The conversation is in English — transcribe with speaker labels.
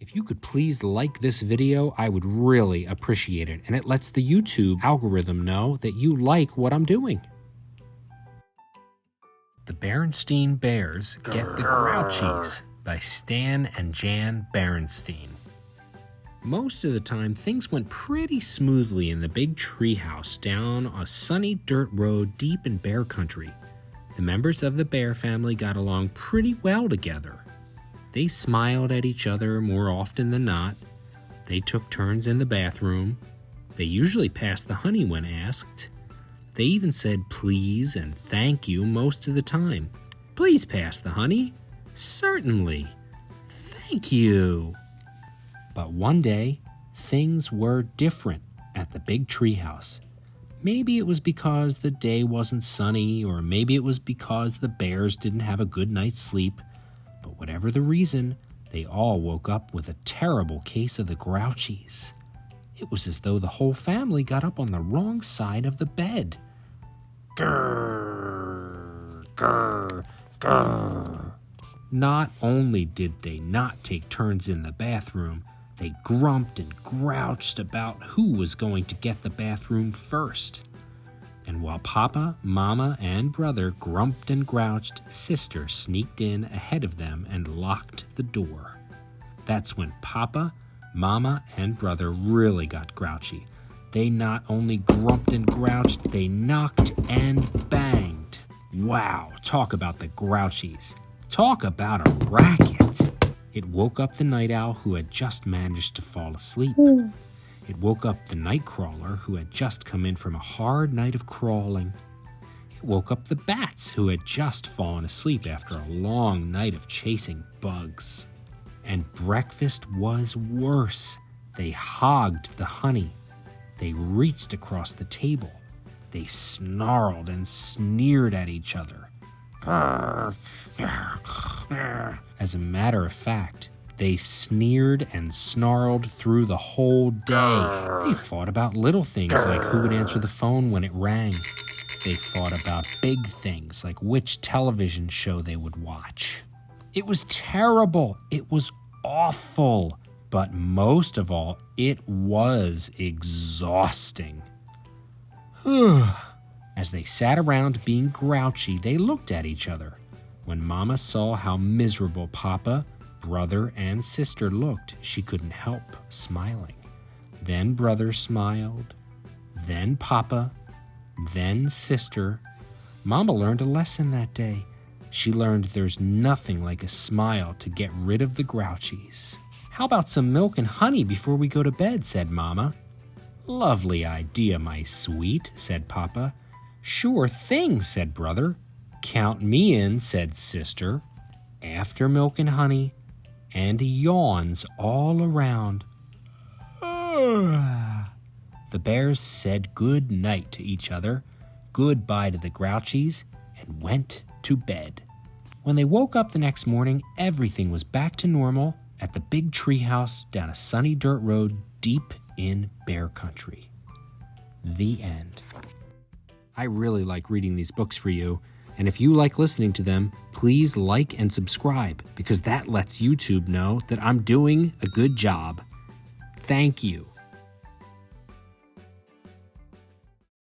Speaker 1: If you could please like this video, I would really appreciate it, and it lets the YouTube algorithm know that you like what I'm doing. The Berenstain Bears Get the Grouchies by Stan and Jan Berenstain. Most of the time, things went pretty smoothly in the big treehouse down a sunny dirt road deep in bear country. The members of the bear family got along pretty well together. They smiled at each other more often than not. They took turns in the bathroom. They usually passed the honey when asked. They even said please and thank you most of the time. Please pass the honey. Certainly. Thank you. But one day, things were different at the big treehouse. Maybe it was because the day wasn't sunny, or maybe it was because the bears didn't have a good night's sleep. But whatever the reason, they all woke up with a terrible case of the Grouchies. It was as though the whole family got up on the wrong side of the bed. Grrr, grrr, grrr. Not only did they not take turns in the bathroom, they grumped and grouched about who was going to get the bathroom first. And while Papa, Mama, and Brother grumped and grouched, Sister sneaked in ahead of them and locked the door. That's when Papa, Mama, and Brother really got grouchy. They not only grumped and grouched, they knocked and banged. Wow, talk about the Grouchies. Talk about a racket. It woke up the night owl who had just managed to fall asleep. It woke up the night crawler who had just come in from a hard night of crawling. It woke up the bats who had just fallen asleep after a long night of chasing bugs. And breakfast was worse. They hogged the honey. They reached across the table. They snarled and sneered at each other. As a matter of fact, they sneered and snarled through the whole day. They fought about little things like who would answer the phone when it rang. They fought about big things like which television show they would watch. It was terrible. It was awful. But most of all, it was exhausting. As they sat around being grouchy, they looked at each other. When Mama saw how miserable Papa, Brother, and Sister looked, she couldn't help smiling. Then Brother smiled, then Papa, then Sister. Mama learned a lesson that day. She learned there's nothing like a smile to get rid of the Grouchies. "How about some milk and honey before we go to bed?" said Mama. "Lovely idea, my sweet," said Papa. "Sure thing," said Brother. "Count me in," said Sister. After milk and honey, and yawns all around, the bears said good night to each other, goodbye to the Grouchies, and went to bed. When they woke up the next morning, everything was back to normal at the big treehouse down a sunny dirt road deep in bear country. The end. I really like reading these books for you, and if you like listening to them, please like and subscribe, because that lets YouTube know that I'm doing a good job. Thank you.